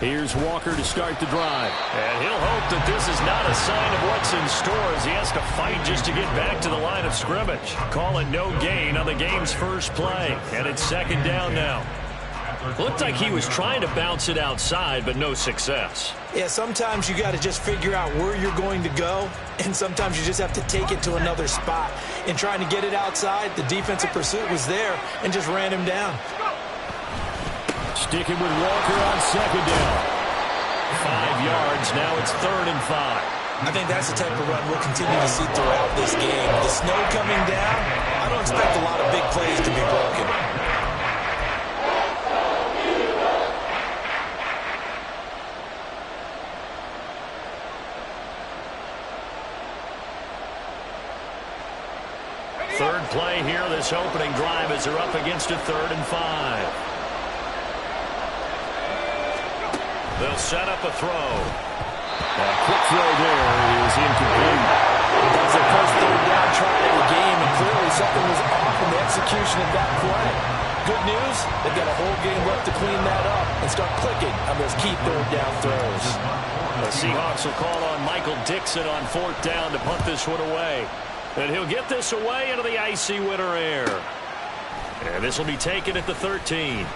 Here's Walker to start the drive. And he'll hope that this is not a sign of what's in store as he has to fight just to get back to the line of scrimmage. Calling no gain on the game's first play. And it's second down now. Looked like he was trying to bounce it outside, but no success. Yeah, sometimes you got to just figure out where you're going to go, and sometimes you just have to take it to another spot. In trying to get it outside, the defensive pursuit was there and just ran him down. Sticking with Walker on second down. 5 yards, now it's 3rd and 5. I think that's the type of run we'll continue to see throughout this game. The snow coming down, I don't expect a lot of big plays to be broken. Third play here, this opening drive as they're up against a 3rd and 5. They'll set up a throw. A quick throw there is incomplete. That's their first 3rd down try of the game, and clearly something was off in the execution of that play. Good news, they've got a whole game left to clean that up and start clicking on those key 3rd down throws. The Seahawks will call on Michael Dixon on 4th down to punt this one away. And he'll get this away into the icy winter air. And this will be taken at the 13.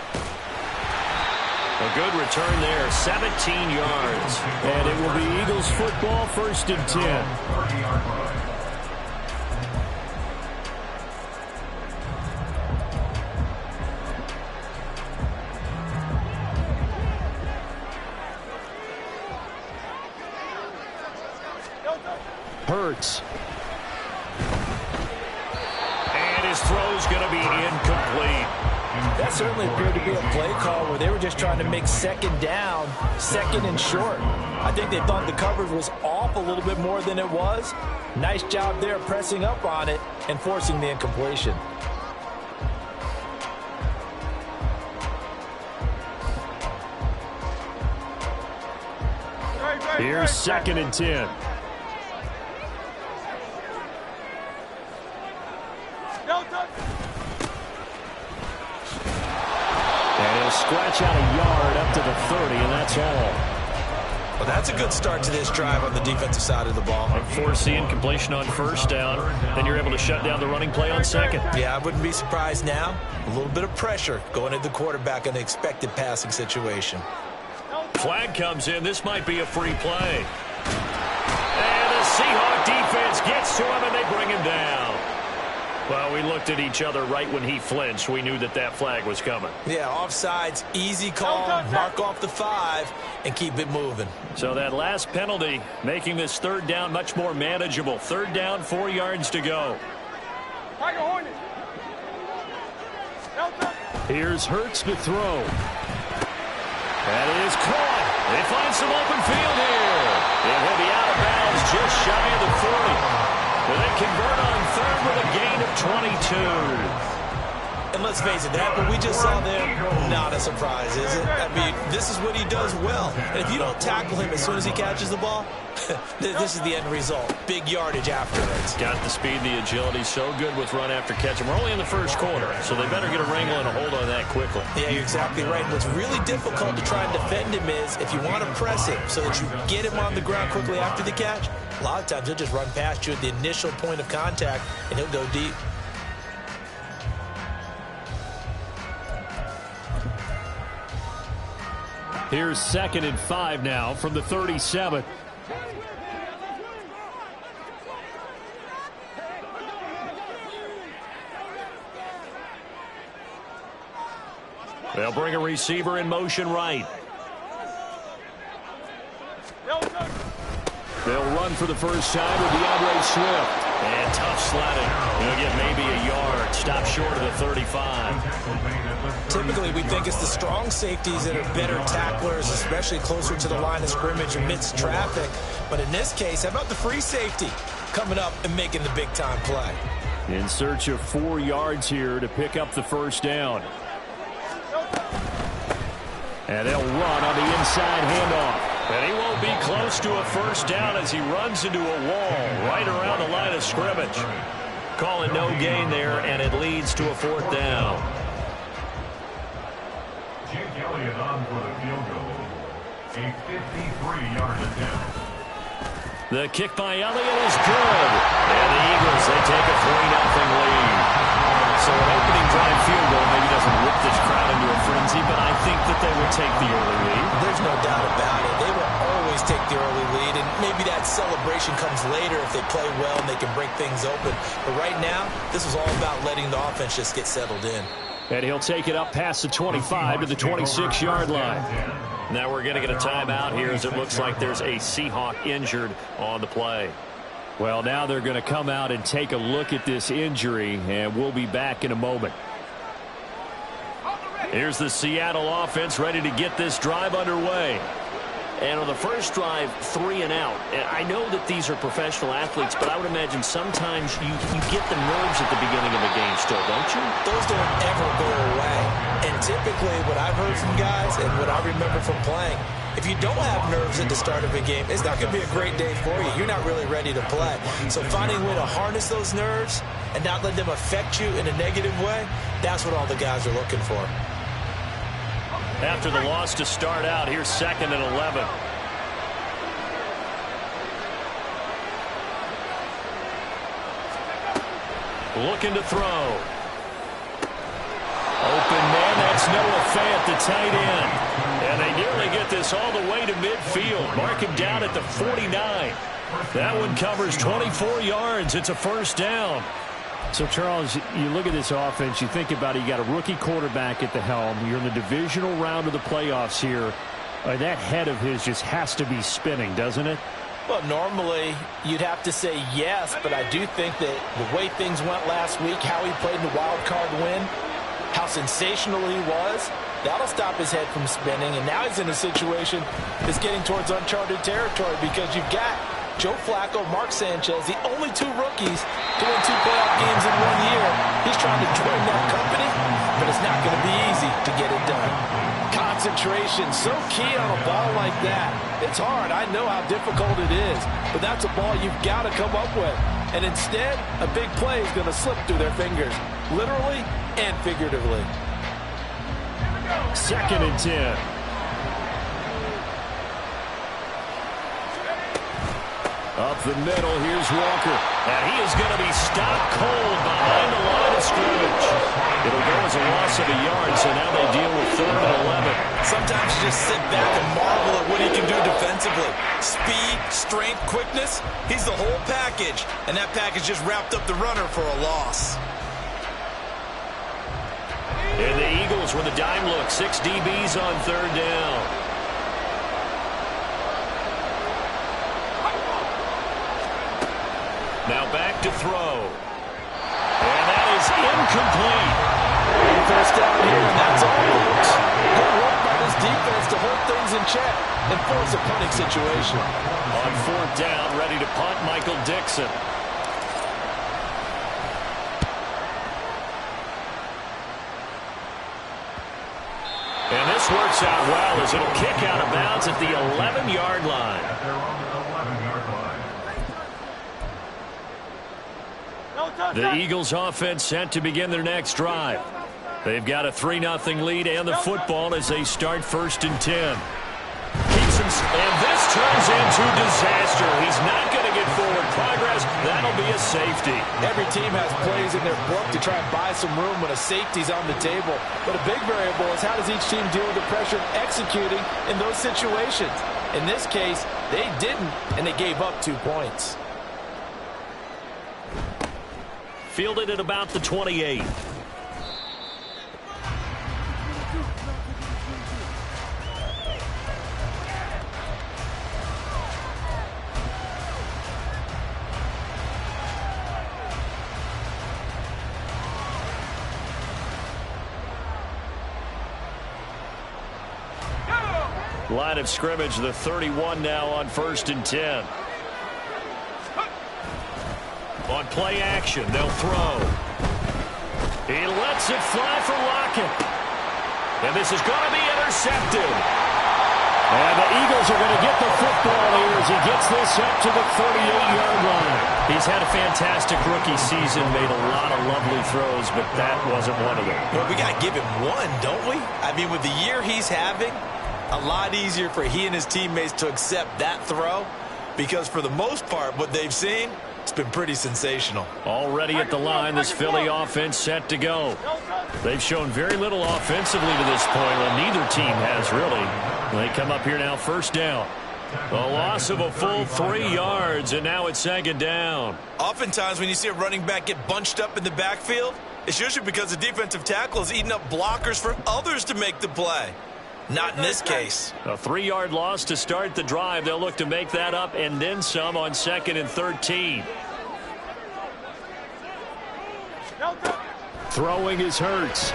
A good return there, 17 yards. And it will be Eagles football, 1st and 10. Hurts. And his throw's going to be incomplete. That certainly appeared to be a play call where they were just trying to make second down, 2nd and short. I think they thought the coverage was off a little bit more than it was. Nice job there pressing up on it and forcing the incompletion. Here's 2nd and 10. And he'll scratch out a yard up to the 30, and that's all. Well, that's a good start to this drive on the defensive side of the ball. And force the incompletion on 1st down, then you're able to shut down the running play on 2nd. Yeah, I wouldn't be surprised now. A little bit of pressure going at the quarterback in an expected passing situation. Flag comes in. This might be a free play. And the Seahawks defense gets to him, and they bring him down. Well, we looked at each other right when he flinched. We knew that that flag was coming. Yeah, offsides, easy call, mark off the 5, and keep it moving. So that last penalty making this 3rd down much more manageable. 3rd down, 4 yards to go. Here's Hurts to throw. That is caught. They find some open field here. And he'll be out of bounds just shy of the 40. Will they convert on 3rd with a gain of 22? And let's face it, that what we just saw there, not a surprise, is it? I mean, this is what he does well. And if you don't tackle him as soon as he catches the ball, this is the end result. Big yardage afterwards. Got the speed, the agility, so good with run after catch. And we're only in the 1st quarter, so they better get a wrangle and a hold on that quickly. Yeah, you're exactly right. What's really difficult to try and defend him is if you want to press him so that you get him on the ground quickly after the catch, a lot of times he'll just run past you at the initial point of contact, and he'll go deep. Here's 2nd and 5 now from the 37. They'll bring a receiver in motion right. They'll run for the first time with DeAndre Swift. And tough sledding. He'll get maybe a yard. Stop short of the 35. Typically, we think it's the strong safeties that are better tacklers, especially closer to the line of scrimmage amidst traffic. But in this case, how about the free safety coming up and making the big-time play? In search of 4 yards here to pick up the 1st down. And they'll run on the inside handoff. And he won't be close to a 1st down as he runs into a wall right around the line of scrimmage. Calling no gain there, and it leads to a 4th down. A 53-yard attempt. The kick by Elliott is good. And the Eagles, they take a 3-0 lead. So an opening drive field goal maybe doesn't whip this crowd into a frenzy, but I think that they would take the early lead. There's no doubt about it. They will always take the early lead, and maybe that celebration comes later if they play well and they can break things open. But right now, this is all about letting the offense just get settled in. And he'll take it up past the 25 to the 26-yard line. Now we're going to get a timeout here as it looks like there's a Seahawk injured on the play. Well, now they're going to come out and take a look at this injury, and we'll be back in a moment. Here's the Seattle offense ready to get this drive underway. And on the first drive, 3 and out. And I know that these are professional athletes, but I would imagine sometimes you get the nerves at the beginning of a game still, don't you? Those don't ever go away. And typically what I've heard from guys and what I remember from playing, if you don't have nerves at the start of a game, it's not going to be a great day for you. You're not really ready to play. So finding a way to harness those nerves and not let them affect you in a negative way, that's what all the guys are looking for. After the loss to start out, here's 2nd and 11. Looking to throw. Open man, that's Noah Fant, the tight end. And they nearly get this all the way to midfield. Mark him down at the 49. That one covers 24 yards. It's a first down. So, Charles, you look at this offense, you think about it, you got a rookie quarterback at the helm. You're in the divisional round of the playoffs here. That head of his just has to be spinning, doesn't it? Well, normally you'd have to say yes, but I do think that the way things went last week, how he played in the wild card win, how sensational he was, that'll stop his head from spinning. And now he's in a situation that's getting towards uncharted territory because you've got Joe Flacco, Mark Sanchez, the only 2 rookies to win 2 playoff games in 1 year. He's trying to join that company, but it's not going to be easy to get it done. Concentration, so key on a ball like that. It's hard. I know how difficult it is, but that's a ball you've got to come up with. And instead, a big play is going to slip through their fingers, literally and figuratively. 2nd and 10. Up the middle, here's Walker. And he is going to be stopped cold behind the line of scrimmage. It'll go as a loss of a yard, so now they deal with 3rd and 11. Sometimes you just sit back and marvel at what he can do defensively. Speed, strength, quickness, he's the whole package. And that package just wrapped up the runner for a loss. And the Eagles with a dime look. 6 DBs on 3rd down. Now back to throw. And that is incomplete. First down here, and that's all, folks. Good work by this defense to hold things in check and force a punting situation. On 4th down, ready to punt, Michael Dixon. And this works out well as it'll kick out of bounds at the 11-yard line. The Eagles offense set to begin their next drive. They've got a 3-0 lead and the football as they start 1st and 10. And this turns into disaster. He's not going to get forward progress. That'll be a safety. Every team has plays in their book to try and buy some room when a safety's on the table. But a big variable is how does each team deal with the pressure of executing in those situations. In this case, they didn't, and they gave up 2 points. Fielded at about the 28. Line of scrimmage, the 31 now on 1st and 10. On play action, they'll throw. He lets it fly for Lockett. And this is going to be intercepted. And the Eagles are going to get the football here as he gets this up to the 38-yard line. He's had a fantastic rookie season, made a lot of lovely throws, but that wasn't one of them. Well, we got to give him one, don't we? I mean, with the year he's having, A lot easier for he and his teammates to accept that throw because for the most part, what they've seen, it's been pretty sensational. Already at the line, this Philly offense set to go. They've shown very little offensively to this point. Well, neither team has really. They come up here now, first down. A loss of a full 3 yards, and now it's second down. Oftentimes when you see a running back get bunched up in the backfield, it's usually because the defensive tackle is eating up blockers for others to make the play. Not in this case. A 3-yard loss to start the drive. They'll look to make that up and then some on 2nd and 13. Throwing is Hurts.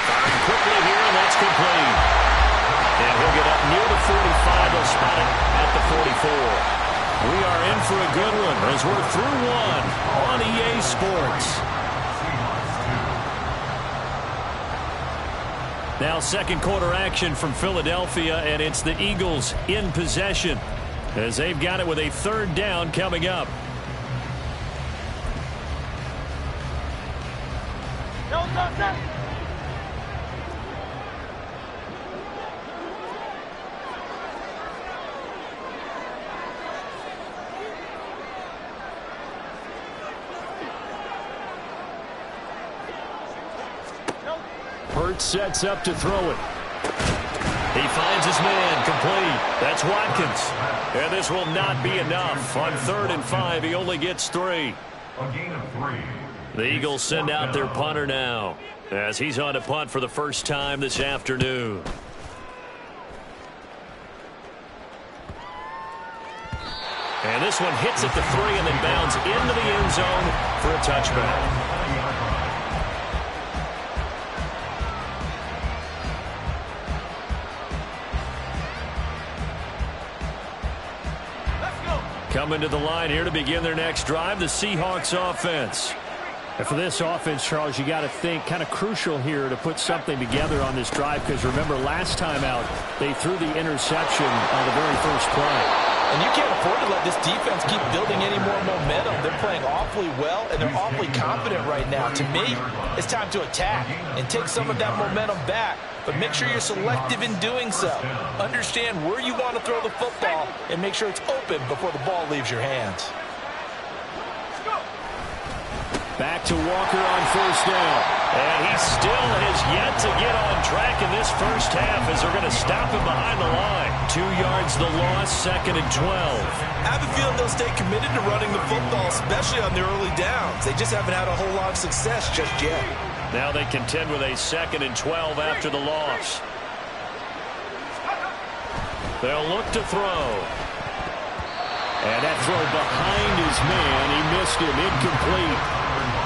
Firing quickly here, and that's complete. And he'll get up near the 45. They'll spot it at the 44. We are in for a good one as we're through one on EA Sports. Now second quarter action from Philadelphia, and it's the Eagles in possession as they've got it with a 3rd down coming up. Hurts sets up to throw it. He finds his man, complete. That's Watkins. And this will not be enough. On 3rd and 5, he only gets 3. A gain of 3. The Eagles send out their punter now as he's on to punt for the first time this afternoon. And this one hits at the 3 and then bounds into the end zone for a touchback. Coming to the line here to begin their next drive, the Seahawks offense. And for this offense, Charles, you got to think kind of crucial here to put something together on this drive because remember last time out they threw the interception on the very first play. And you can't afford to let this defense keep building any more momentum. They're playing awfully well, and they're awfully confident right now. To me, it's time to attack and take some of that momentum back. But make sure you're selective in doing so. Understand where you want to throw the football and make sure it's open before the ball leaves your hands. Back to Walker on first down. And he still has yet to get on track in this first half as they're going to stop him behind the line. 2 yards the loss, 2nd and 12. I have a feeling they'll stay committed to running the football, especially on their early downs. They just haven't had a whole lot of success just yet. Now they contend with a 2nd and 12 after the loss. They'll look to throw. And that throw behind his man. He missed him, incomplete.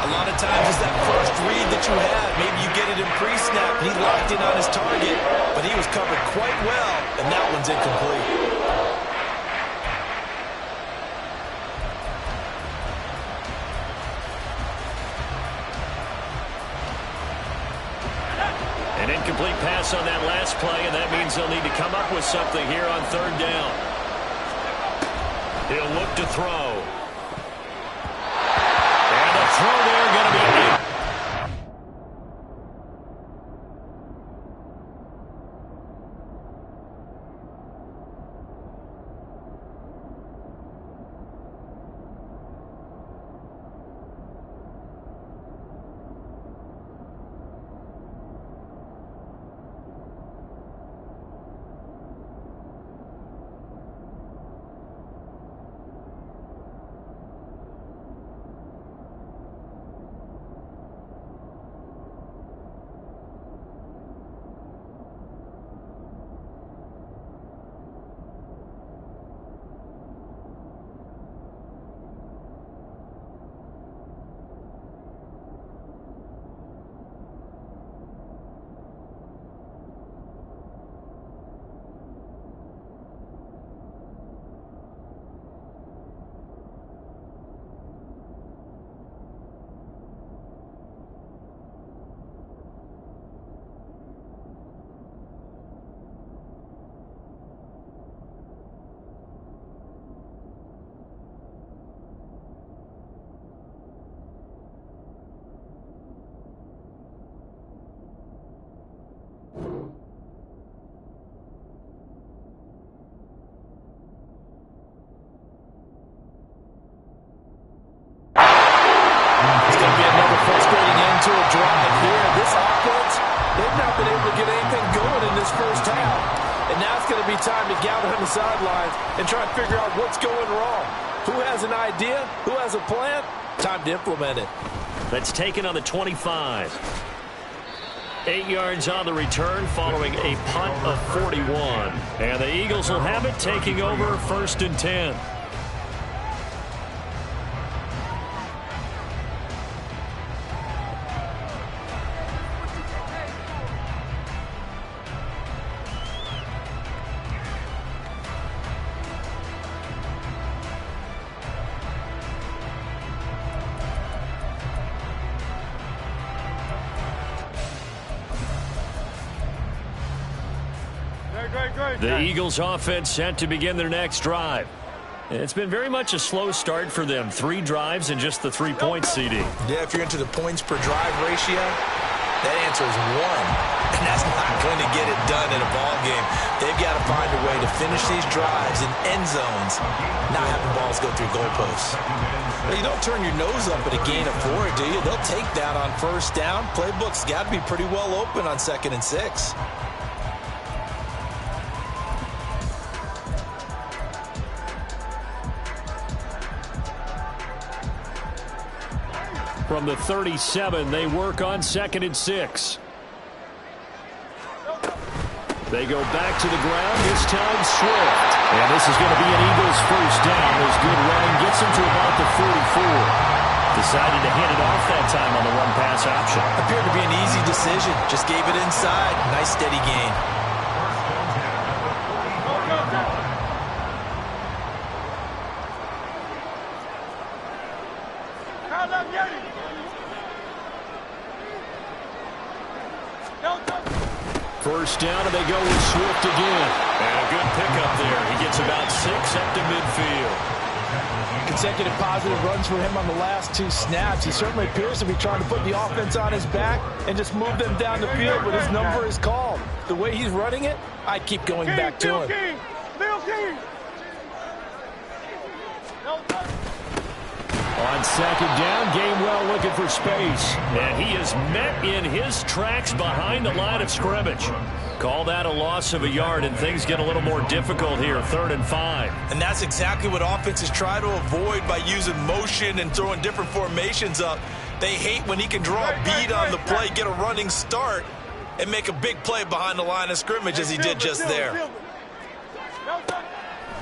A lot of times it's that first read that you have. Maybe you get it in pre-snap. He locked in on his target, but he was covered quite well, and that one's incomplete. An incomplete pass on that last play, and that means they'll need to come up with something here on 3rd down. He'll look to throw. And the throw there going to be in. time to gather on the sidelines and try and figure out what's going wrong. Who has an idea? Who has a plan? Time to implement it. That's taken on the 25. 8 yards on the return following a punt of 41. And the Eagles will have it, taking over 1st and 10. The Eagles offense set to begin their next drive. It's been very much a slow start for them. 3 drives and just the 3 points, CD. Yeah, if you're into the points per drive ratio, that answer is 1. And that's not going to get it done in a ball game. They've got to find a way to finish these drives in end zones, not have the balls go through goalposts. But you don't turn your nose up at a gain of 4, do you? They'll take that on 1st down. Playbook's got to be pretty well open on 2nd and 6. From the 37, they work on 2nd and 6. They go back to the ground, this time Swift. And this is going to be an Eagles 1st down. There's good running, gets him to about the 44. Decided to hand it off that time on the run-pass option. Appeared to be an easy decision. Just gave it inside. Nice steady gain. First down, and they go with Swift again. And a good pickup there. He gets about 6 up to midfield. Consecutive positive runs for him on the last 2 snaps. He certainly appears to be trying to put the offense on his back and just move them down the field, but his number is called. The way he's running it, I keep going back to him. On 2nd down, Gainwell looking for space. And he is met in his tracks behind the line of scrimmage. Call that a loss of a yard, and things get a little more difficult here, 3rd and 5. And that's exactly what offenses try to avoid by using motion and throwing different formations up. They hate when he can draw a bead on the play, get a running start, and make a big play behind the line of scrimmage as he did just there.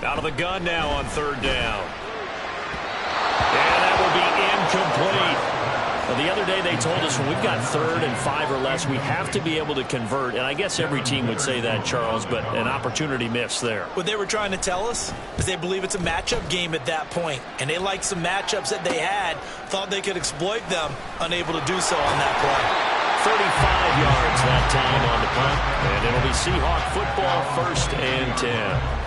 Out of the gun now on 3rd down. And that will be incomplete. Well, the other day they told us when we've got 3rd and 5 or less, we have to be able to convert. And I guess every team would say that, Charles, but an opportunity missed there. What they were trying to tell us is they believe it's a matchup game at that point. And they liked some matchups that they had, thought they could exploit them, unable to do so on that play. 35 yards that time on the punt. And it'll be Seahawk football, 1st and 10.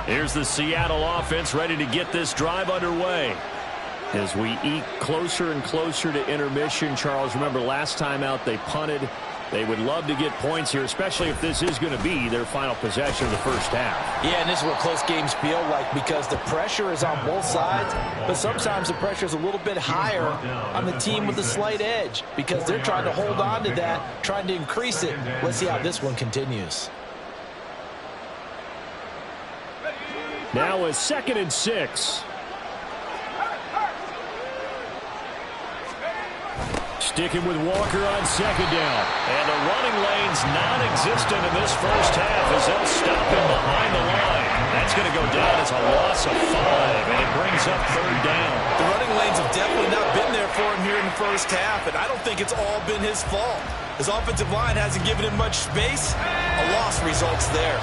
Here's the Seattle offense ready to get this drive underway. As we eke closer and closer to intermission, Charles, remember last time out they punted. They would love to get points here, especially if this is going to be their final possession of the 1st half. Yeah, and this is what close games feel like because the pressure is on both sides, but sometimes the pressure is a little bit higher on the team with the slight edge because they're trying to hold on to that, trying to increase it. Let's see how this one continues. Now a 2nd and 6. Sticking with Walker on 2nd down. And the running lane's non-existent in this 1st half as they'll stop him behind the line. That's going to go down as a loss of 5, and it brings up 3rd down. The running lanes have definitely not been there for him here in the 1st half, and I don't think it's all been his fault. His offensive line hasn't given him much space. A loss results there.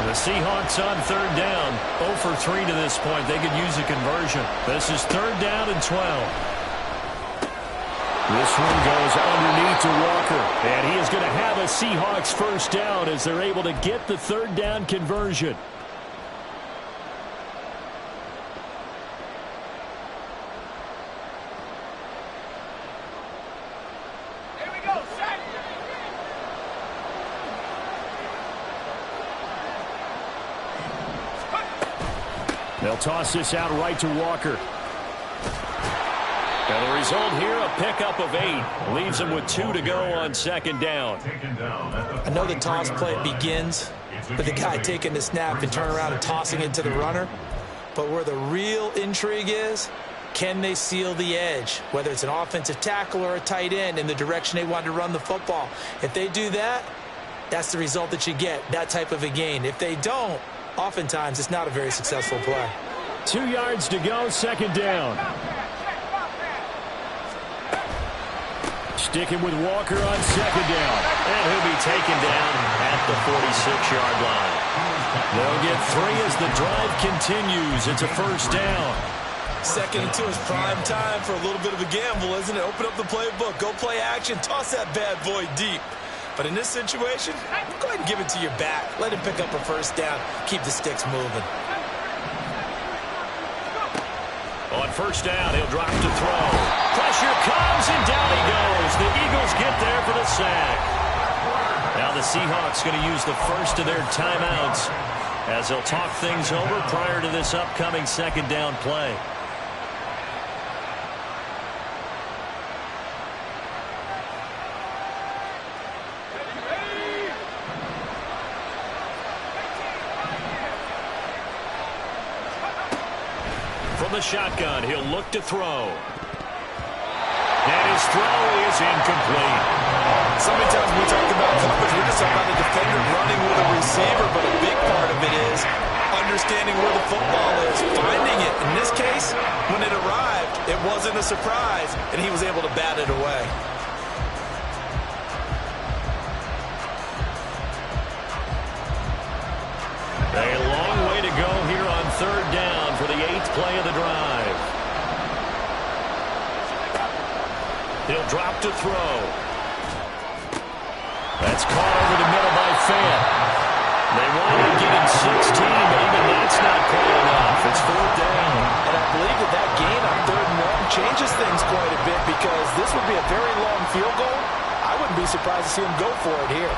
The Seahawks on 3rd down, 0 for 3 to this point. They could use a conversion. This is 3rd down and 12. This one goes underneath to Walker, and he is going to have a Seahawks 1st down as they're able to get the 3rd down conversion. Here we go, set. They'll toss this out right to Walker. And the result here, a pickup of 8. Leaves him with 2 to go on second down. I know the toss play begins with the guy taking the snap and turn around and tossing it to the runner. But where the real intrigue is, can they seal the edge, whether it's an offensive tackle or a tight end, in the direction they want to run the football? If they do that, that's the result that you get, that type of a gain. If they don't, oftentimes it's not a very successful play. 2 yards to go, second down. Sticking with Walker on second down. And he'll be taken down at the 46-yard line. They'll get 3 as the drive continues. It's a first down. 2nd and 2 is prime time for a little bit of a gamble, isn't it? Open up the playbook, go play action, toss that bad boy deep. But in this situation, go ahead and give it to your back. Let him pick up a first down. Keep the sticks moving. On first down, he'll drop to throw. Pressure comes, and down he goes. The Eagles get there for the sack. Now the Seahawks going to use the first of their timeouts as they'll talk things over prior to this upcoming second down play. From the shotgun, he'll look to throw. And his throw is incomplete. So many times we talk about coverage, we're just talking about the defender running with a receiver, but a big part of it is understanding where the football is, finding it. In this case, when it arrived, it wasn't a surprise, and he was able to bat it away. A long way to go here on third down for the 8th play of the drive. He'll drop to throw. That's caught over the middle by Fant. They wind up getting 16, but even that's not quite enough. It's 4th down. And I believe that gain on 3rd and 1 changes things quite a bit, because this would be a very long field goal. I wouldn't be surprised to see him go for it here.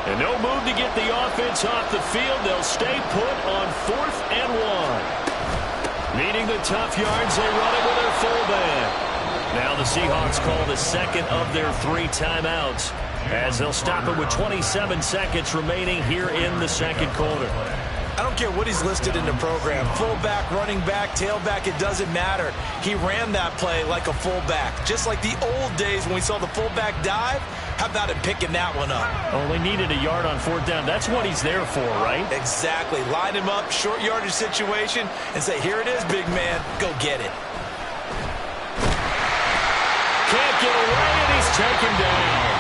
And no move to get the offense off the field. They'll stay put on 4th and 1. Needing the tough yards, they run it with their fullback. Now the Seahawks call the second of their 3 timeouts, as they'll stop it with 27 seconds remaining here in the second quarter. I don't care what he's listed in the program. Fullback, running back, tailback, it doesn't matter. He ran that play like a fullback. Just like the old days when we saw the fullback dive. How about him picking that one up? Only needed a yard on 4th down. That's what he's there for, right? Exactly. Line him up, short yardage situation, and say, here it is, big man. Go get it. Can't get away, and he's taken down.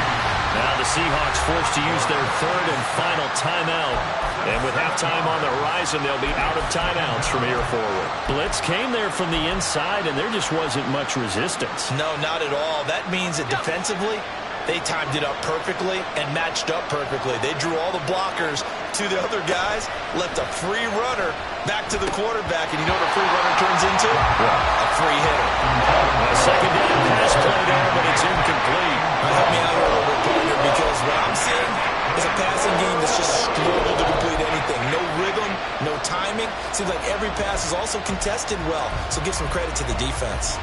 Now the Seahawks forced to use their 3rd and final timeout. And with halftime on the horizon, they'll be out of timeouts from here forward. Blitz came there from the inside, and there just wasn't much resistance. No, not at all. That means that defensively, they timed it up perfectly and matched up perfectly. They drew all the blockers to the other guys, left a free runner back to the quarterback. And you know what a free runner turns into? A free hitter. A second down pass play there, but it's incomplete. Help me out a little bit, partner, because what I'm seeing is a passing game that's just struggled to complete anything. No rhythm, no timing. Seems like every pass is also contested well. So give some credit to the defense.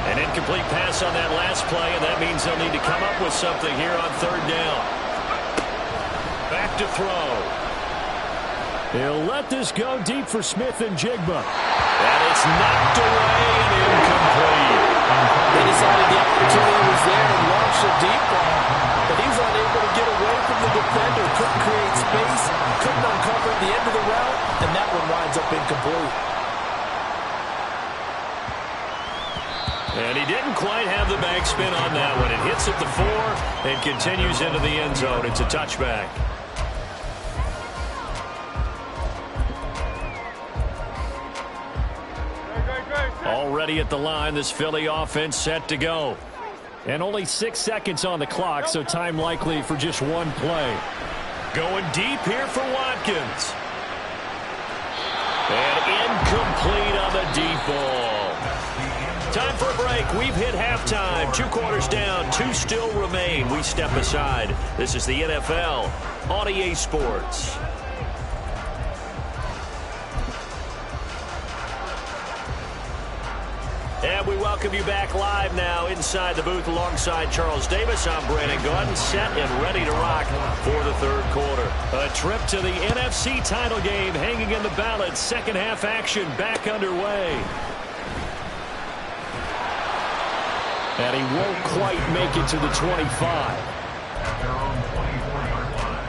An incomplete pass on that last play, and that means they'll need to come up with something here on 3rd down. Back to throw. He'll let this go deep for Smith and Jigba. And it's knocked away and incomplete. They decided the opportunity was there and launched a deep ball, but he was unable to get away from the defender. Couldn't create space, couldn't uncover at the end of the route, and that one winds up incomplete. And he didn't quite have the backspin on that one. It hits at the 4 and continues into the end zone. It's a touchback. Already at the line, this Philly offense set to go. And only 6 seconds on the clock, so time likely for just one play. Going deep here for Watkins. And incomplete on the deep ball. Time for a break. We've hit halftime. 2 quarters down. 2 still remain. We step aside. This is the NFL on EA Sports. And we welcome you back live now inside the booth alongside Charles Davis. I'm Brandon Gaudin, set and ready to rock for the third quarter. A trip to the NFC title game hanging in the balance. Second half action back underway. And he won't quite make it to the 25. At their own 24-yard line.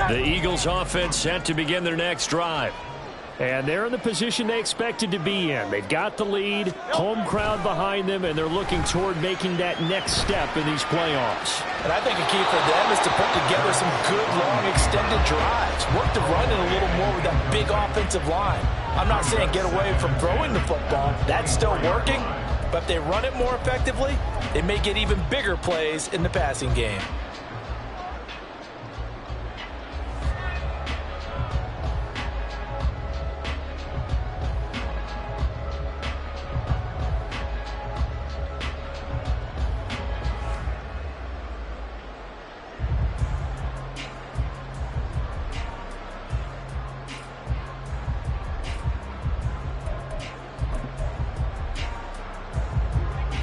The Eagles offense set to begin their next drive. And they're in the position they expected to be in. They've got the lead, home crowd behind them, and they're looking toward making that next step in these playoffs. And I think a key for them is to put together some good, long, extended drives. Work the run in a little more with that big offensive line. I'm not saying get away from throwing the football. That's still working. But if they run it more effectively, they may get even bigger plays in the passing game.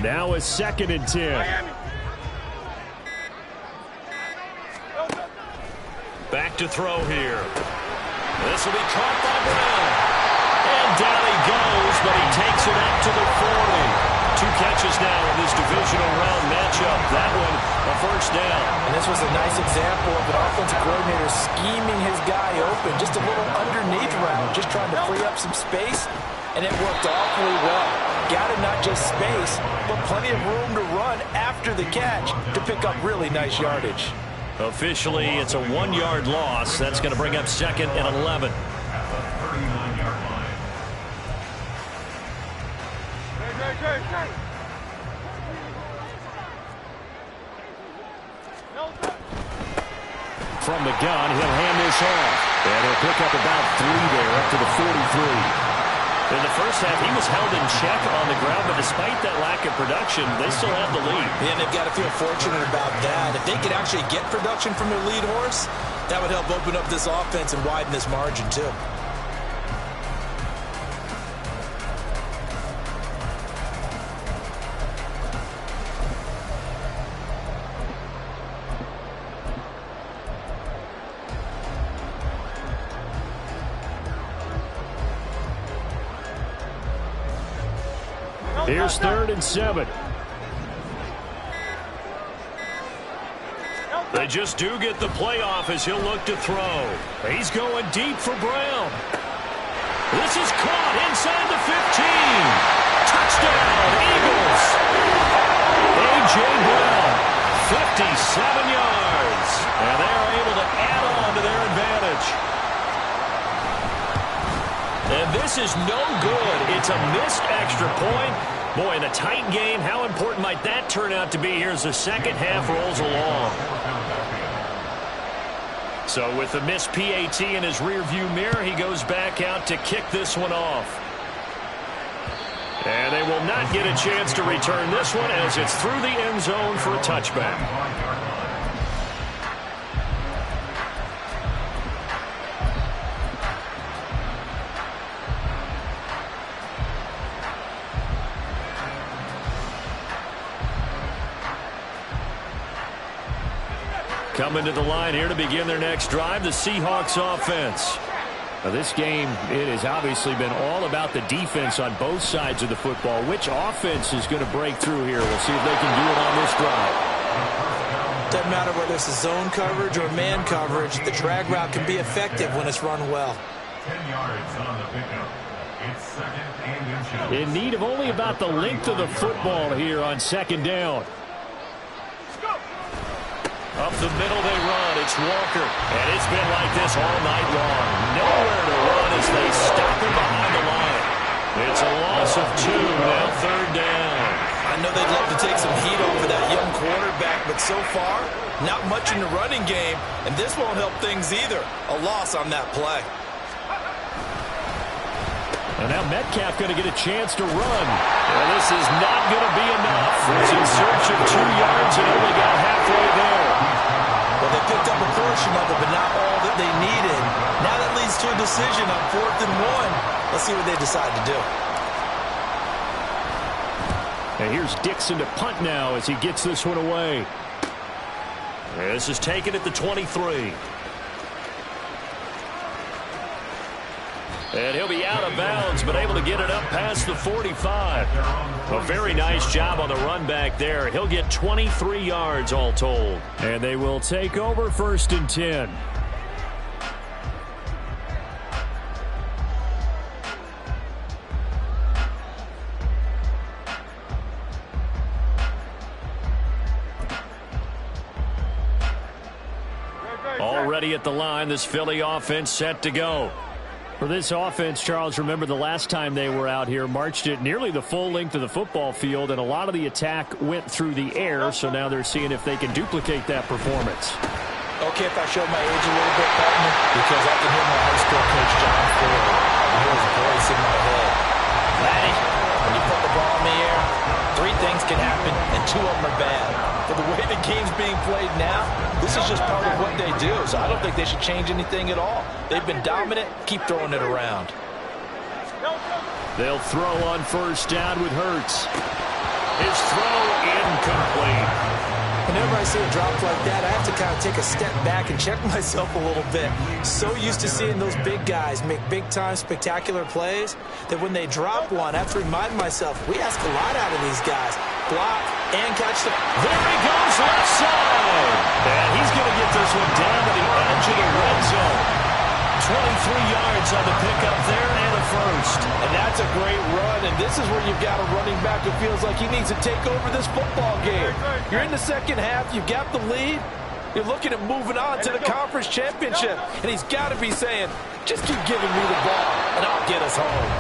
Now a 2nd and 10. Back to throw here. This will be caught by Brown. And down he goes, but he takes it up to the 40. 2 catches now in this divisional round matchup. That one a first down. And this was a nice example of an offensive coordinator scheming his guy open. Just a little underneath route, just trying to free up some space. And it worked awfully well. Got him not just space, but plenty of room to run after the catch to pick up really nice yardage. Officially, it's a 1-yard loss. That's going to bring up 2nd and 11. At the 39-yard line. From the gun, he'll hand this off. And he'll pick up about 3 there, up to the 43. In the first half, he was held in check on the ground, but despite that lack of production, they still have the lead. Yeah, they've got to feel fortunate about that. If they could actually get production from their lead horse, that would help open up this offense and widen this margin, too. Here's 3rd and 7. They just do get the play off as he'll look to throw. He's going deep for Brown. This is caught inside the 15. Touchdown, Eagles. A.J. Brown, 57 yards. And they are able to add on to their advantage. And this is no good. It's a missed extra point. Boy, in a tight game, how important might that turn out to be here as the second half rolls along? So with the missed PAT in his rearview mirror, he goes back out to kick this one off. And they will not get a chance to return this one as it's through the end zone for a touchback. Coming to the line here to begin their next drive, the Seahawks offense. Now this game, it has obviously been all about the defense on both sides of the football. Which offense is going to break through here? We'll see if they can do it on this drive. Doesn't matter whether it's a zone coverage or man coverage, the drag route can be effective when it's run well. 10 yards on the pickup. It's 2nd and inches. In need of only about the length of the football here on 2nd down. Up the middle they run. it's Walker. And it's been like this all night long. Nowhere to run as they stop him behind the line. It's a loss of 2, now third down. I know they'd love to take some heat off of that young quarterback, but so far, not much in the running game, and this won't help things either. A loss on that play. And now Metcalf going to get a chance to run. Well, this is not going to be enough. He's in search of 2 yards and only got halfway there. Well, they picked up a portion of it, but not all that they needed. Now that leads to a decision on 4th and 1. Let's see what they decide to do. And here's Dixon to punt now as he gets this one away. This is taken at the 23. And he'll be out of bounds, but able to get it up past the 45. A very nice job on the run back there. He'll get 23 yards all told. And they will take over 1st and 10. Already at the line, this Philly offense set to go. For this offense, Charles, remember the last time they were out here, marched it nearly the full length of the football field, and a lot of the attack went through the air, so now they're seeing if they can duplicate that performance. Okay, if I show my age a little bit, partner, because I can hear my high school coach, John Ford, and here's a voice in my head. Laddie, when you put the ball in the air, 3 things can happen, and 2 of them are bad. For the way the game's being played now, this is just part of what they do, so I don't think they should change anything at all. They've been dominant. Keep throwing it around. They'll throw on 1st down with Hurts. His throw incomplete. Whenever I see a drop like that, I have to kind of take a step back and check myself a little bit. So used to seeing those big guys make big-time spectacular plays that when they drop one, I have to remind myself, we ask a lot out of these guys. Block and catch the... There he goes, left side. And he's going to get this one down to the edge of the red zone. 23 yards on the pickup there and a first. And that's a great run, and this is where you've got a running back who feels like he needs to take over this football game. You're in the second half, you've got the lead, you're looking at moving on to the conference championship, and he's got to be saying, just keep giving me the ball, and I'll get us home.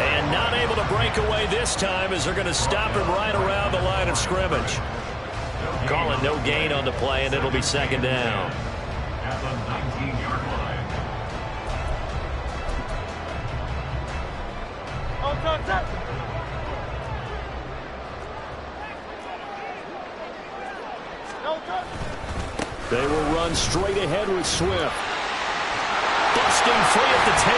And not able to break away this time as they're going to stop him right around the line of scrimmage. Calling no gain on the play, and it'll be 2nd down. At the 19-yard line. They will run straight ahead with Swift. Busting free at the 10.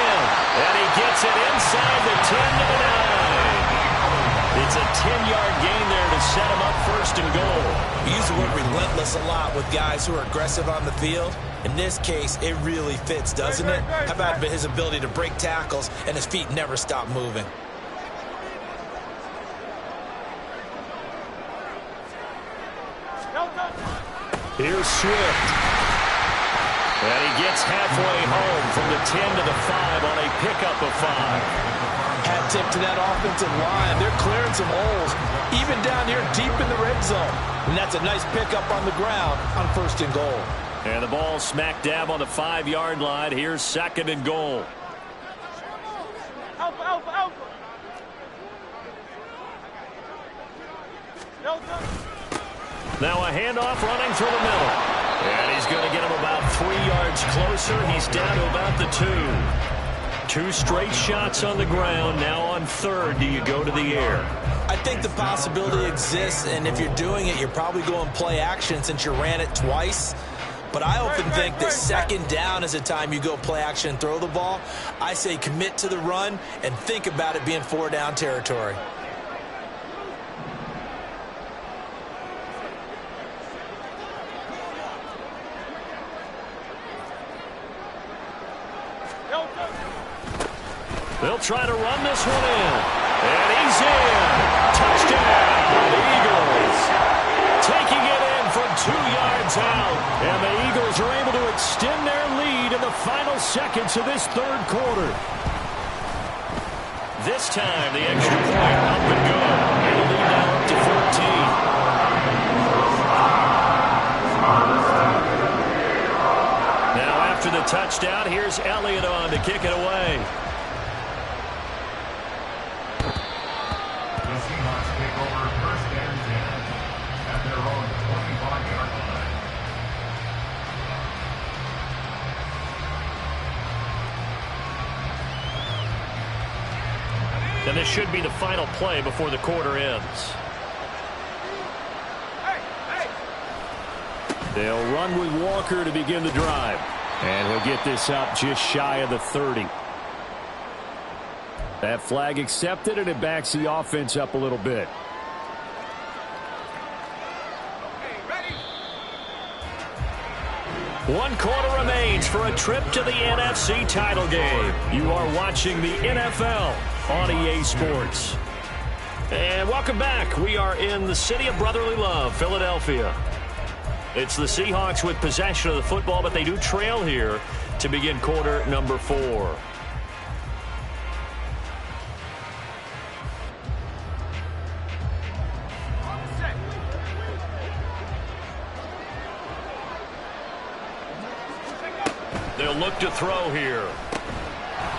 And he gets it inside the 10 to the 9. It's a 10-yard gain there to set him up 1st and goal. We use the word relentless a lot with guys who are aggressive on the field. In this case, it really fits, doesn't it? How about his ability to break tackles and his feet never stop moving? Here's Swift. And he gets halfway home from the 10 to the 5 on a pickup of 5. Hat tip to that offensive line. They're clearing some holes, even down here deep in the red zone. And that's a nice pickup on the ground on 1st and goal. And the ball smack dab on the 5-yard line. Here's 2nd and goal. Alpha, alpha, alpha. Now a handoff running through the middle. And he's going to get him about 3 yards closer. He's down to about the 2. 2 straight shots on the ground. Now on 3rd, do you go to the air? I think the possibility exists, and if you're doing it, you're probably going play action since you ran it twice. But I often think that 2nd down is a time you go play action and throw the ball. I say commit to the run and think about it being 4-down territory. They'll try to run this one in. And he's in. Touchdown, Eagles. Taking it in from 2 yards out. And the Eagles are able to extend their lead in the final seconds of this 3rd quarter. This time, the extra point up and good. And the lead now up to 14. after the touchdown. Here's Elliott on to kick it away. The Seahawks take over first and 10 at their own 25-yard line. And this should be the final play before the quarter ends. They'll run with Walker to begin the drive. And he'll get this up just shy of the 30. That flag accepted, and it backs the offense up a little bit. One quarter remains for a trip to the NFC title game. You are watching the NFL on EA Sports. And welcome back. We are in the city of brotherly love, Philadelphia. It's the Seahawks with possession of the football, but they do trail here to begin quarter number 4. They'll look to throw here.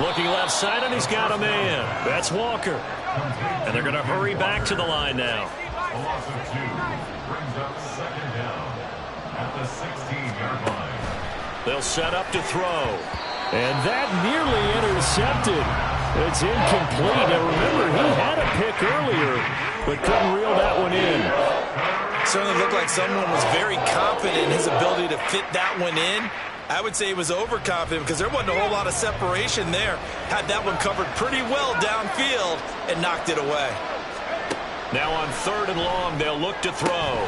Looking left side, and he's got a man. That's Walker. And they're going to hurry back to the line now. A loss of 2 brings up second down at the 16-yard line. They'll set up to throw. And that nearly intercepted. It's incomplete. Now remember, he had a pick earlier, but couldn't reel that one in. Certainly looked like someone was very confident in his ability to fit that one in. I would say he was overconfident because there wasn't a whole lot of separation there. Had that one covered pretty well downfield and knocked it away. Now on 3rd and long, they'll look to throw.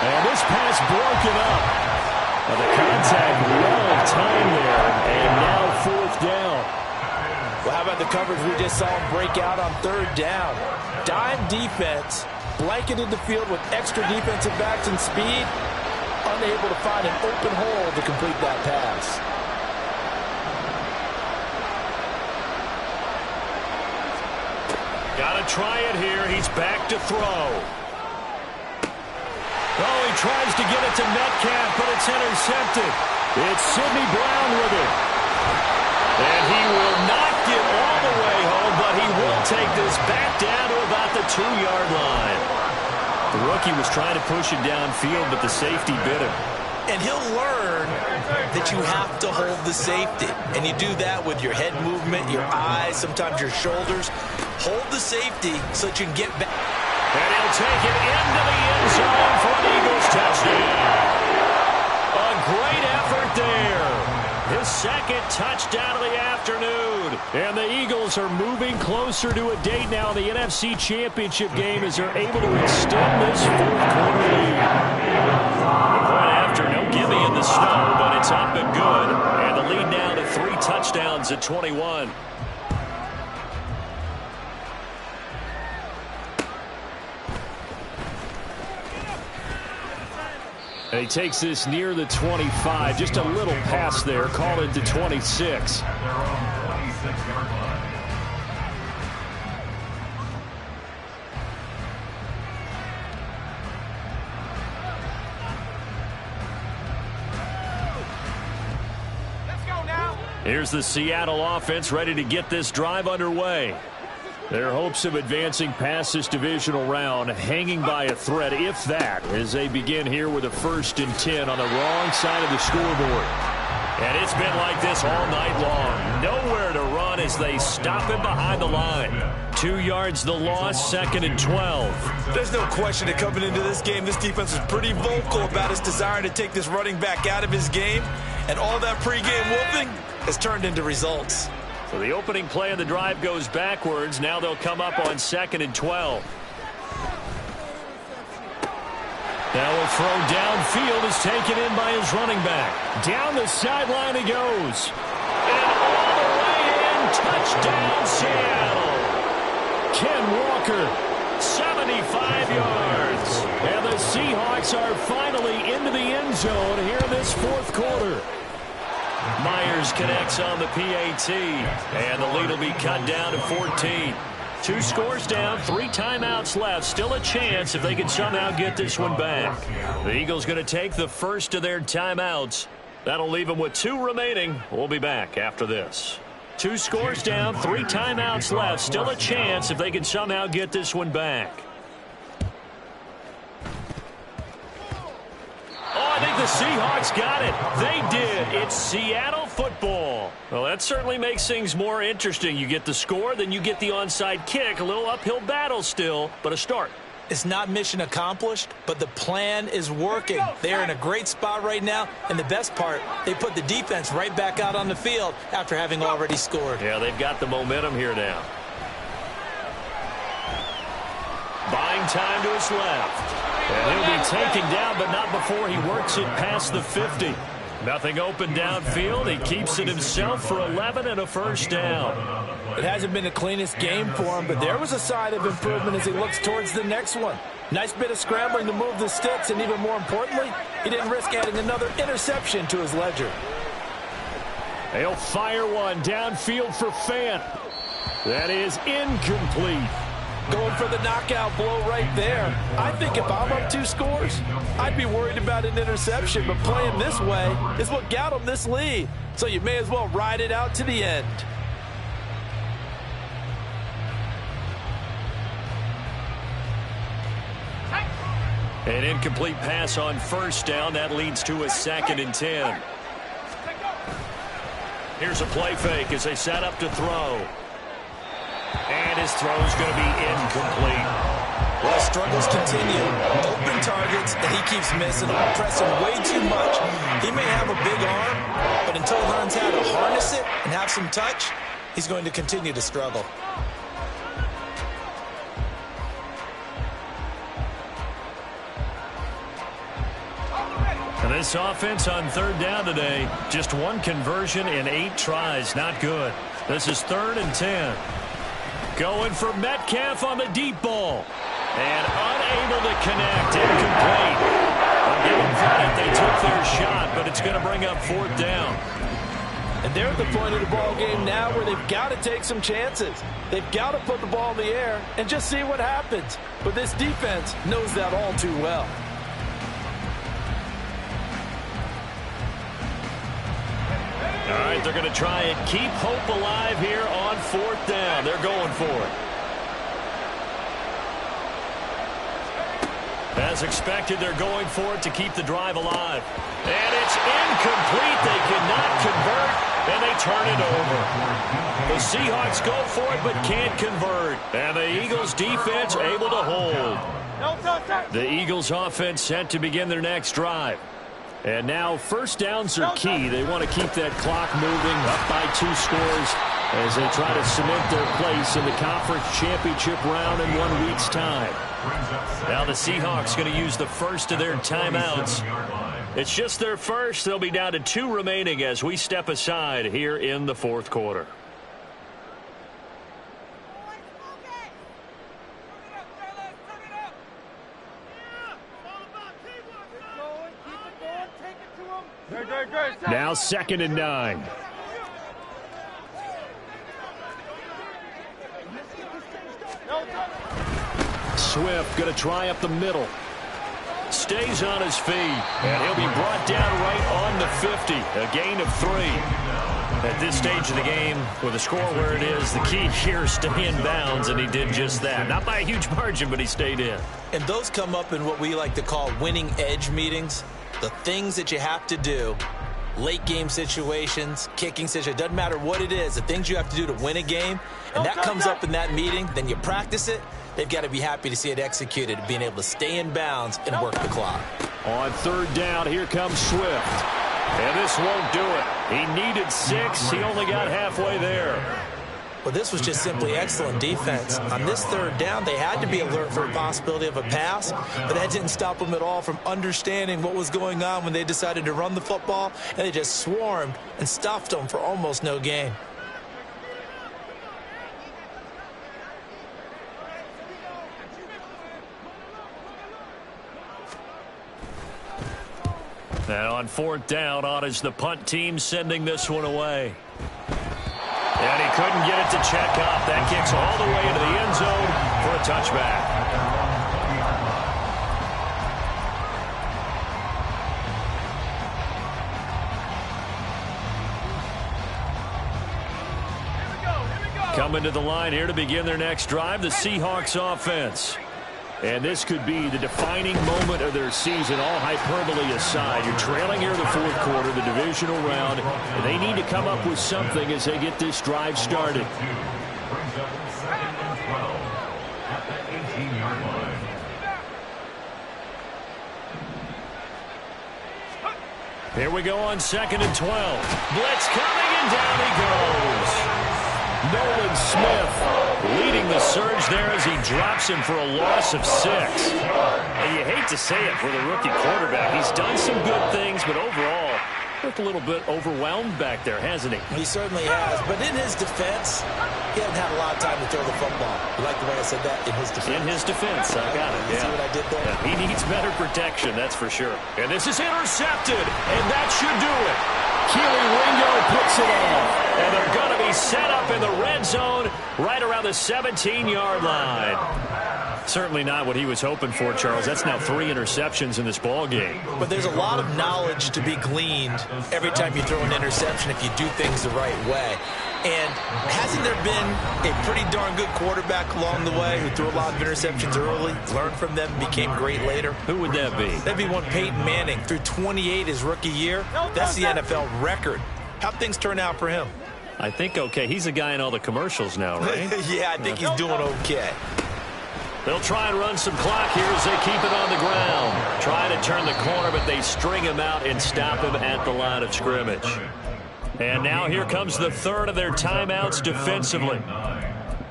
And this pass broken up. Well, the contact well timed there, and now 4th down. Well, how about the coverage we just saw him break out on 3rd down? Dime defense, blanketed the field with extra defensive backs and speed, unable to find an open hole to complete that pass. Got to try it here. He's back to throw. Oh, he tries to get it to Metcalf, but it's intercepted. It's Sidney Brown with it. And he will not get all the way home, but he will take this back down to about the 2-yard line. The rookie was trying to push it downfield, but the safety bit him. And he'll learn that you have to hold the safety. And you do that with your head movement, your eyes, sometimes your shoulders. Hold the safety so that you can get back. And he'll take it into the end zone for an Eagles touchdown. A great effort there. His 2nd touchdown of the afternoon. And the Eagles are moving closer to a date now in the NFC Championship game as they're able to extend this 4th quarter lead. The point after, no gimme in the snow, but it's up and good. And the lead now to 3 touchdowns at 21. And he takes this near the 25. Just a little pass there. Called it to 26. At their own 26-yard line. Let's go now. Here's the Seattle offense ready to get this drive underway. Their hopes of advancing past this divisional round hanging by a thread, if that, as they begin here with a 1st and 10 on the wrong side of the scoreboard. And it's been like this all night long. Nowhere to run as they stop him behind the line. 2 yards the loss, 2nd and 12. There's no question that coming into this game, this defense was pretty vocal about his desire to take this running back out of his game. And all that pregame whooping has turned into results. So the opening play of the drive goes backwards. Now they'll come up on 2nd and 12. Now a throw downfield is taken in by his running back. Down the sideline he goes. And all the way in, touchdown Seattle. Ken Walker, 75 yards. and the Seahawks are finally into the end zone here in this 4th quarter. Myers connects on the PAT, and the lead will be cut down to 14. 2 scores down, 3 timeouts left. Still a chance if they can somehow get this one back. The Eagles going to take the first of their timeouts That'll leave them with 2 remaining. We'll be back after this. 2 scores down, 3 timeouts left. Still a chance if they can somehow get this one back. Oh, I think the Seahawks got it. They did. It's Seattle football. Well, that certainly makes things more interesting. You get the score, then you get the onside kick. A little uphill battle still, but a start. It's not mission accomplished, but the plan is working. They're in a great spot right now, and the best part, they put the defense right back out on the field after having already scored. Yeah, they've got the momentum here now. Buying time to his left. And he'll be taken down, but not before he works it past the 50. Nothing open downfield. He keeps it himself for 11 and a first down. It hasn't been the cleanest game for him, but there was a sign of improvement as he looks towards the next one. Nice bit of scrambling to move the sticks, and even more importantly, he didn't risk adding another interception to his ledger. He'll fire one downfield for Fant. That is incomplete. Going for the knockout blow right there. I think if I'm up 2 scores, I'd be worried about an interception, but playing this way is what got him this lead. So you may as well ride it out to the end. An incomplete pass on first down. That leads to a 2nd and 10. Here's a play fake as they set up to throw. And his throw's going to be incomplete. Well, struggles continue. Open targets, and he keeps missing them, pressing way too much. He may have a big arm, but until he learns how to harness it and have some touch, he's going to continue to struggle. And this offense on 3rd down today, just 1 conversion in 8 tries. Not good. This is 3rd and 10. Going for Metcalf on the deep ball. And unable to connect. Incomplete. I'll give them credit. They took their shot, but it's going to bring up 4th down. And they're at the point of the ball game now where they've got to take some chances. They've got to put the ball in the air and just see what happens. But this defense knows that all too well. All right, they're going to try and keep hope alive here on 4th down. They're going for it. As expected, they're going for it to keep the drive alive. And it's incomplete. They cannot convert, and they turn it over. The Seahawks go for it but can't convert. And the Eagles defense able to hold. The Eagles offense set to begin their next drive. And now 1st downs are key. They want to keep that clock moving, up by 2 scores as they try to cement their place in the conference championship round in 1 week's time. Now the Seahawks going to use the first of their timeouts. It's just their first. They'll be down to 2 remaining as we step aside here in the 4th quarter. Now 2nd and 9. Swift going to try up the middle. Stays on his feet, and he'll be brought down right on the 50. A gain of 3. At this stage of the game, with the score where it is, the key here is stay in bounds, and he did just that. Not by a huge margin, but he stayed in. And those come up in what we like to call winning edge meetings. The things that you have to do, late game situations, kicking situations, doesn't matter what it is, the things you have to do to win a game, and that comes up in that meeting, then you practice it. They've got to be happy to see it executed, being able to stay in bounds and work the clock. On 3rd down, here comes Swift. And this won't do it. He needed 6. He only got halfway there. Well, this was just simply excellent defense. On this 3rd down, they had to be alert for a possibility of a pass, but that didn't stop them at all from understanding what was going on when they decided to run the football, and they just swarmed and stuffed them for almost no gain. And on 4th down, on is the punt team sending this one away. And he couldn't get it to check up. That kicks all the way into the end zone for a touchback. Coming to the line here to begin their next drive, the Seahawks offense. And this could be the defining moment of their season, all hyperbole aside. You're trailing here in the fourth quarter, the divisional round, and they need to come up with something as they get this drive started. Brings up 2nd and 12 at the 18-yard line. Here we go on 2nd and 12. Blitz coming, and down he goes. Nolan Smith leading the surge there as he drops him for a loss of 6. And you hate to say it for the rookie quarterback. He's done some good things, but overall, looked a little bit overwhelmed back there, hasn't he? He certainly has, but in his defense, he hasn't had a lot of time to throw the football. You like the way I said that? In his defense. In his defense, I got it. You see what I did there? Yeah, he needs better protection, that's for sure. And this is intercepted, and that should do it. Keely Ringo puts it off. And they're going to be set up in the red zone right around the 17-yard line. Certainly not what he was hoping for, Charles. That's now 3 interceptions in this ball game. But there's a lot of knowledge to be gleaned every time you throw an interception if you do things the right way. And hasn't there been a pretty darn good quarterback along the way who threw a lot of interceptions early, learned from them, became great later? Who would that be? That'd be one Peyton Manning. Threw 28 his rookie year. That's the NFL record. How'd things turn out for him? I think okay. He's a guy in all the commercials now, right? Yeah, I think he's doing okay. They'll try and run some clock here as they keep it on the ground. Try to turn the corner, but they string him out and stop him at the line of scrimmage. And now here comes the third of their timeouts defensively.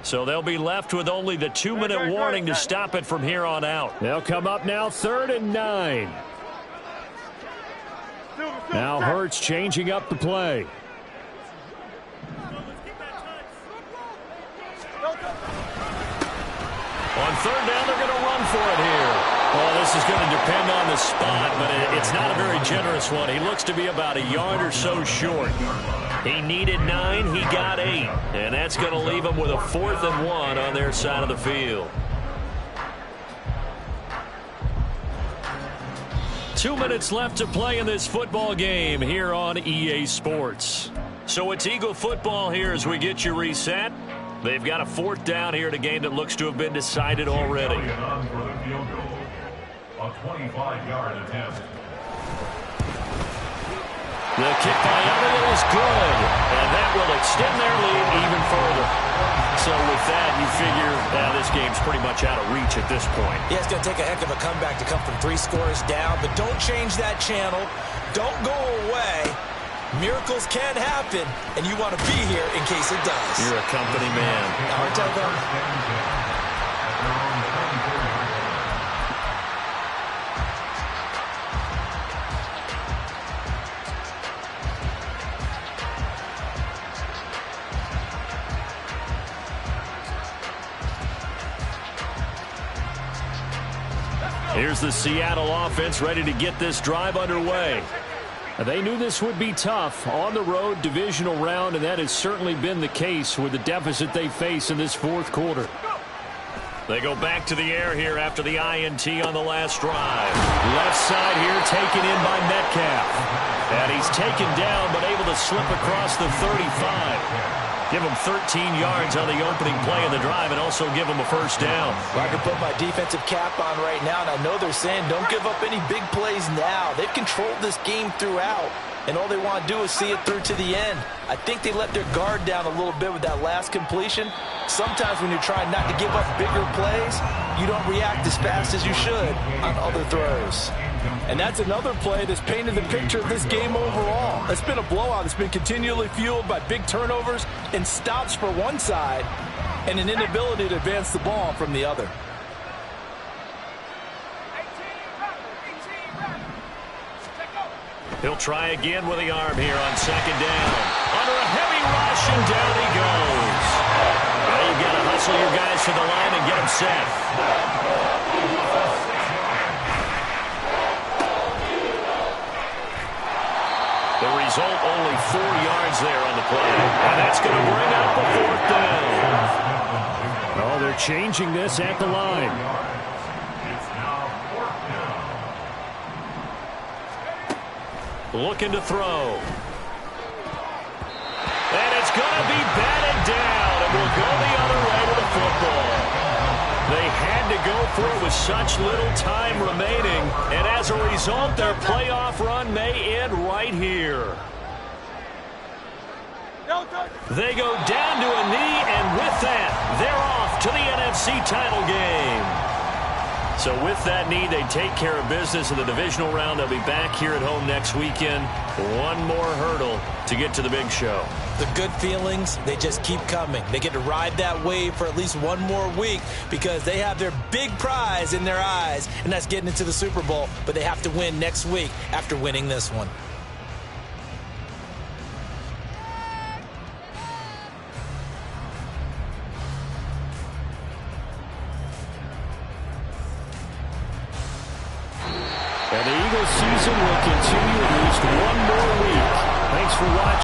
So they'll be left with only the 2-minute warning to stop it from here on out. They'll come up now 3rd and 9. Now Hurts changing up the play. On 3rd down, they're going to run for it here. Well, this is going to depend on the spot, but it's not a very generous one. He looks to be about a yard or so short. He needed 9, he got 8. And that's going to leave him with a 4th and 1 on their side of the field. 2 minutes left to play in this football game here on EA Sports. So it's Eagle football here as we get you reset. They've got a 4th down here in a game that looks to have been decided already. On for the field goal. A 25-yard attempt. The kick by Elliott is good, and that will extend their lead even further. So with that, you figure this game's pretty much out of reach at this point. Yeah, it's going to take a heck of a comeback to come from 3 scores down, but don't change that channel. Don't go away. Miracles can happen, and you want to be here in case it does. You're a company man. Aren't I, though? Here's the Seattle offense ready to get this drive underway. They knew this would be tough on the road, divisional round, and that has certainly been the case with the deficit they face in this 4th quarter. They go back to the air here after the INT on the last drive. Left side here taken in by Metcalf. And he's taken down but able to slip across the 35. Give him 13 yards on the opening play of the drive and also give him a 1st down. Well, I can put my defensive cap on right now, and I know they're saying don't give up any big plays now. They've controlled this game throughout, and all they want to do is see it through to the end. I think they let their guard down a little bit with that last completion. Sometimes when you're trying not to give up bigger plays, you don't react as fast as you should on other throws. And that's another play that's painted the picture of this game overall. It's been a blowout. It's been continually fueled by big turnovers and stops for one side and an inability to advance the ball from the other. He'll try again with the arm here on 2nd down. Under a heavy rush, and down he goes. Well, you've got to hustle your guys to the line and get them set. The result, only 4 yards there on the play. And that's going to bring up the 4th down. Oh, they're changing this at the line. It's now 4th down. Looking to throw. And it's going to be batted down. And will go the other way with the football. They had to go for it with such little time remaining, and as a result, their playoff run may end right here. They go down to a knee, and with that, they're off to the NFC title game. So with that knee, they take care of business in the divisional round. They'll be back here at home next weekend. One more hurdle to get to the big show. The good feelings, they just keep coming. They get to ride that wave for at least one more week because they have their big prize in their eyes, and that's getting into the Super Bowl. But they have to win next week after winning this one. And the Eagles season will continue at least one more week. Thanks for watching.